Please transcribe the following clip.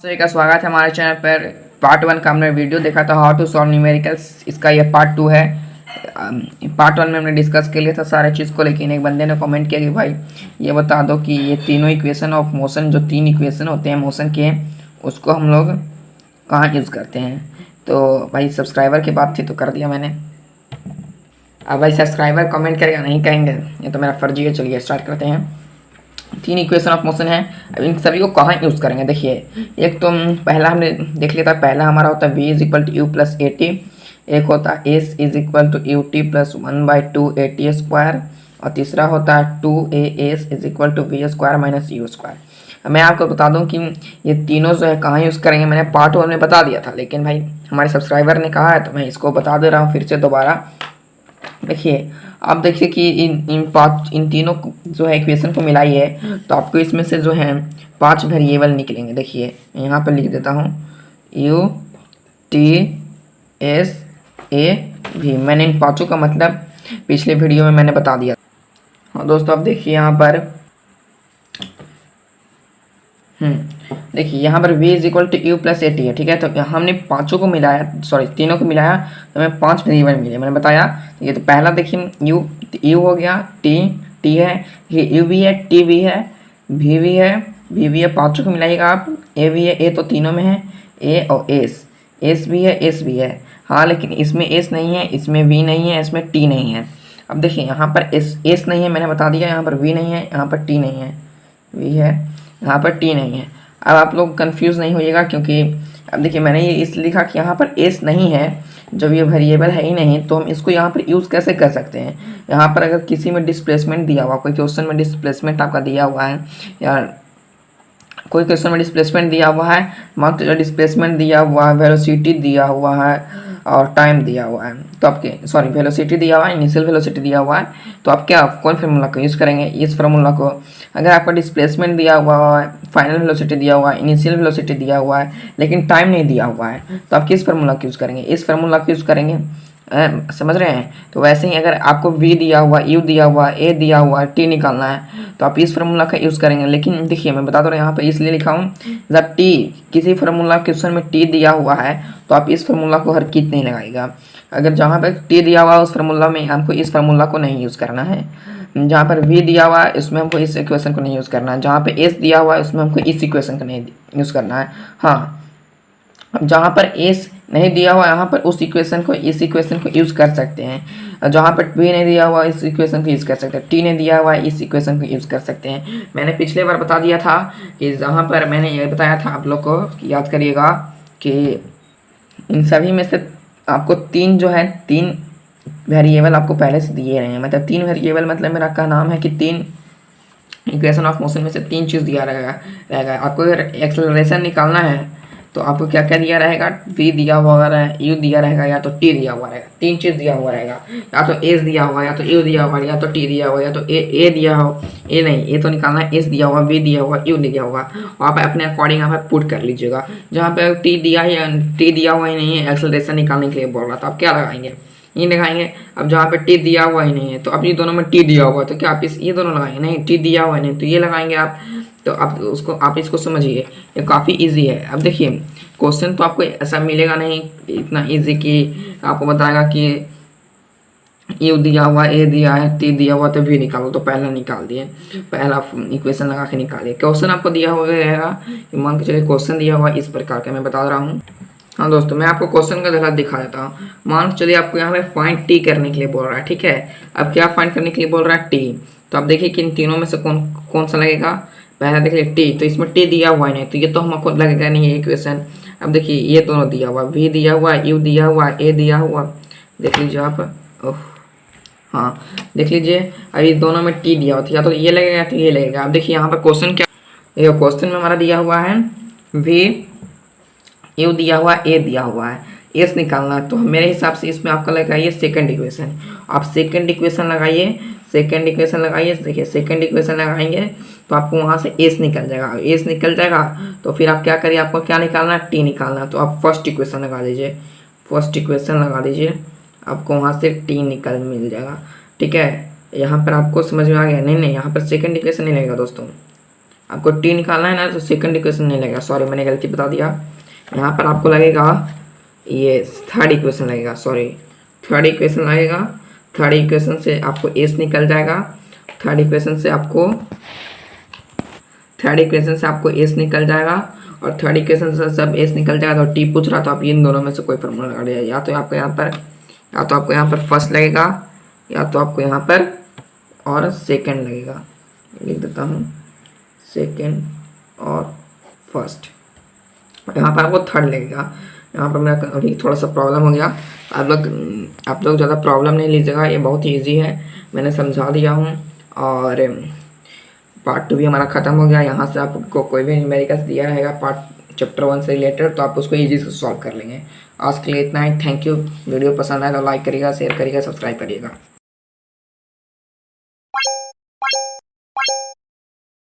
सभी का स्वागत है हमारे चैनल पर। पार्ट 1 का हमने वीडियो देखा था, हाउ टू सॉल्व न्यूमेरिकल्स। इसका ये पार्ट 2 है। पार्ट 1 में हमने डिस्कस कर लिया था सारे चीज़ को, लेकिन एक बंदे ने कमेंट किया कि भाई ये बता दो कि ये तीनों इक्वेशन ऑफ मोशन, जो 3 इक्वेशन होते हैं मोशन के, उसको हम लोग कहाँ यूज़ करते हैं। तो भाई सब्सक्राइबर की बात थी तो कर दिया मैंने। अब भाई सब्सक्राइबर कमेंट करेगा नहीं कहेंगे, ये तो मेरा फर्जी है। चलिए स्टार्ट करते हैं। 3 इक्वेशन ऑफ मोशन है। अब इन सभी को कहाँ यूज़ करेंगे देखिए। एक तो पहला हमने देख लिया था, पहला हमारा होता है v is equal to u plus a t. एक होता है s is equal to u t plus 1/2 a t square. और तीसरा होता है 2as is equal to v square minus u square. मैं आपको बता दूं कि ये तीनों जो है कहाँ यूज़ करेंगे, मैंने पार्ट 1 में बता दिया था, लेकिन भाई हमारे सब्सक्राइबर ने कहा है तो मैं इसको बता दे रहा हूँ फिर से दोबारा। देखिए आप देखिए कि इन तीनों जो है इक्वेशन को मिलाइए तो आपको इसमें से जो है 5 वेरिएबल निकलेंगे। देखिए यहाँ पर लिख देता हूँ u t s a v। मैंने इन पाँचों का मतलब पिछले वीडियो में मैंने बता दिया। हाँ दोस्तों, अब देखिए यहाँ पर देखिए यहाँ पर v is equal to u plus a t है, ठीक है। तो हमने पाँचों को मिलाया, सॉरी तीनों को मिलाया तो हमें 5 वेरिएबल मिले, मैंने बताया। ये तो पहला देखिए यू हो गया, टी है, ये यू भी है, टी भी है, वी भी है। पाँचों को मिलाइएगा आप। ए भी है, ए तो तीनों में है, ए और एस भी है, एस भी है। हाँ लेकिन इसमें एस नहीं है, इसमें वी नहीं है, इसमें टी नहीं है। अब देखिए यहाँ पर एस नहीं है, मैंने बता दिया। यहाँ पर वी नहीं है, यहाँ पर टी नहीं है, वी है, यहाँ पर टी नहीं है। अब आप लोग कंफ्यूज नहीं होइएगा, क्योंकि अब देखिए मैंने ये इसलिए लिखा कि यहाँ पर एस नहीं है, जब ये वेरिएबल है ही नहीं तो हम इसको यहाँ पर यूज़ कैसे कर सकते हैं। यहाँ पर अगर किसी में डिस्प्लेसमेंट दिया हुआ, कोई क्वेश्चन में डिस्प्लेसमेंट आपका दिया हुआ है, या कोई क्वेश्चन में डिस्प्लेसमेंट दिया हुआ है, मान लो डिस्प्लेसमेंट दिया हुआ है, वेलोसिटी दिया हुआ है और टाइम दिया हुआ है, तो आपके सॉरी वेलोसिटी दिया हुआ है, इनिशियल वेलोसिटी दिया हुआ है, तो आप क्या कौन फार्मूला को यूज़ करेंगे, इस फार्मूला को। अगर आपका डिस्प्लेसमेंट दिया हुआ है, फाइनल वेलोसिटी दिया हुआ है, इनिशियल वेलोसिटी दिया हुआ है, लेकिन टाइम नहीं दिया हुआ है, तो आप किस फार्मूला को यूज़ करेंगे, इस फार्मूला को यूज़ करेंगे। समझ रहे हैं। तो वैसे ही अगर आपको v दिया हुआ, u दिया हुआ, a दिया हुआ, t निकालना है तो आप इस फार्मूला का यूज़ करेंगे। लेकिन देखिए मैं बता दो यहाँ पे इसलिए लिखा हूँ, जब t किसी फार्मूला क्वेश्चन में t दिया हुआ है तो आप इस फार्मूला को हर कित नहीं लगाएगा। अगर जहाँ पे t दिया हुआ उस फार्मूला में हमको इस फार्मूला को नहीं यूज़ करना है। जहाँ पर v दिया हुआ है इसमें हमको इस इक्वेशन को नहीं यूज़ करना है। जहाँ पे s दिया हुआ है उसमें हमको इस इक्वेशन को नहीं यूज़ करना है। हाँ, अब जहाँ पर एस नहीं दिया हुआ यहाँ पर उस इक्वेशन को, इस इक्वेशन को यूज़ कर सकते हैं। जहाँ पर वी नहीं दिया हुआ इस इक्वेशन को यूज़ कर सकते हैं, टी नहीं दिया हुआ इस इक्वेशन को यूज़ कर सकते हैं। मैंने पिछले बार बता दिया था कि जहाँ पर मैंने ये बताया था आप लोग को, याद करिएगा कि इन सभी में से आपको 3 जो है 3 वेरिएबल आपको पहले से दिए रहे हैं। मतलब 3 वेरिएबल मतलब मेरा का नाम है कि 3 इक्वेशन ऑफ मोशन में से 3 चीज़ दिया रहेगा। आपको अगर एक्सेलरेशन निकालना है तो आपको क्या क्या दिया रहेगा, v दिया हुआ रहेगा, u दिया रहेगा, या तो t दिया हुआ रहेगा। 3 चीज़ दिया हुआ रहेगा, या तो s दिया हुआ, या तो u दिया हुआ, या तो t दिया हुआ, या तो a दिया हो, a नहीं, a तो निकालना है, s दिया हुआ, v दिया हुआ, u दिया हुआ। आप अपने अकॉर्डिंग यहाँ पर पुट कर लीजिएगा। जहाँ पे t दिया है, t दिया हुआ ही नहीं है, एक्सेलरेशन निकालने के लिए बोल रहा था, आप क्या लगाएंगे, ये लगाएंगे। अब जहाँ पे t दिया हुआ ही नहीं है तो अब ये दोनों में t दिया हुआ तो क्या आप ये दोनों लगाएंगे, नहीं t दिया हुआ नहीं तो ये लगाएंगे आप। तो आप इसको समझिए, ये काफ़ी इजी है। अब देखिए क्वेश्चन तो आपको ऐसा मिलेगा नहीं इतना इजी कि आपको बताएगा कि यू दिया हुआ, ए दिया है, टी दिया हुआ तो वी निकालो, तो पहला निकाल दिए, पहला इक्वेशन लगा के निकालिए। क्वेश्चन आपको दिया हुआ रहेगा, मान के चलिए क्वेश्चन दिया हुआ इस प्रकार का मैं बता रहा हूँ। हाँ दोस्तों, मैं आपको क्वेश्चन का जरा दिखा देता हूँ। मान चलिए आपको यहाँ पे फाइंड टी करने के लिए बोल रहा है, ठीक है। अब क्या फाइंड करने के लिए बोल रहा है, टी। तो आप देखिए कि इन तीनों में से कौन सा लगेगा। पहला देखिए टी, तो इसमें टी दिया हुआ है नहीं तो ये तो हमको लगेगा नहीं ये इक्वेशन। अब देखिए ये दोनों दिया हुआ, वी दिया हुआ, यू दिया हुआ, ए दिया हुआ, देख लीजिए आप। ओह हाँ, देख लीजिए अब ये दोनों में टी दिया हुआ था, या तो ये लगेगा तो ये लगेगा। अब देखिए यहाँ पर क्वेश्चन क्या, ये क्वेश्चन में हमारा दिया हुआ है वी, यू दिया हुआ, ए दिया हुआ है, एस निकालना। तो मेरे हिसाब से इसमें आपका लगाइए सेकंड इक्वेशन। आप सेकंड इक्वेशन लगाइए, सेकंड इक्वेशन लगाइए। देखिए सेकंड इक्वेशन लगाएंगे तो आपको वहाँ से एस निकल जाएगा। एस निकल जाएगा तो फिर आप क्या करिए, आपको क्या निकालना है, टी निकालना। तो आप फर्स्ट इक्वेशन लगा दीजिए, फर्स्ट इक्वेशन लगा दीजिए, आपको वहाँ से टी मिल जाएगा, ठीक है। यहाँ पर आपको समझ में आ गया, नहीं यहाँ पर सेकंड इक्वेशन नहीं लगेगा दोस्तों, आपको टी निकालना है ना, तो सेकंड इक्वेशन नहीं लगेगा, सॉरी मैंने गलती बता दिया। यहाँ पर आपको लगेगा ये थर्ड इक्वेशन लगेगा, सॉरी थर्ड इक्वेशन लगेगा। थर्ड इक्वेशन से आपको एस निकल जाएगा, थर्ड इक्वेशन से आपको एस निकल जाएगा, और थर्ड इक्वेशन से सब एस निकल जाएगा तो टी पूछ रहा, तो आप इन दोनों में से कोई फॉर्मूला लगा दिया। या तो आपको यहाँ पर फर्स्ट लगेगा, या तो आपको यहाँ पर और सेकंड लगेगा। लिख देता हूँ सेकंड और फर्स्ट, यहाँ पर आपको थर्ड लगेगा। यहाँ पर मेरा अभी थोड़ा सा प्रॉब्लम हो गया, आप लोग ज़्यादा प्रॉब्लम नहीं लीजिएगा, ये बहुत ही ईजी है, मैंने समझा दिया हूँ। और पार्ट 2 भी हमारा ख़त्म हो गया। यहाँ से आपको कोई भी न्यूमेरिकल्स दिया रहेगा पार्ट चैप्टर 1 से रिलेटेड, तो आप उसको ईजी से सॉल्व कर लेंगे। आज के लिए इतना ही, थैंक यू। वीडियो पसंद आए तो लाइक करिएगा, शेयर करिएगा, सब्सक्राइब करिएगा।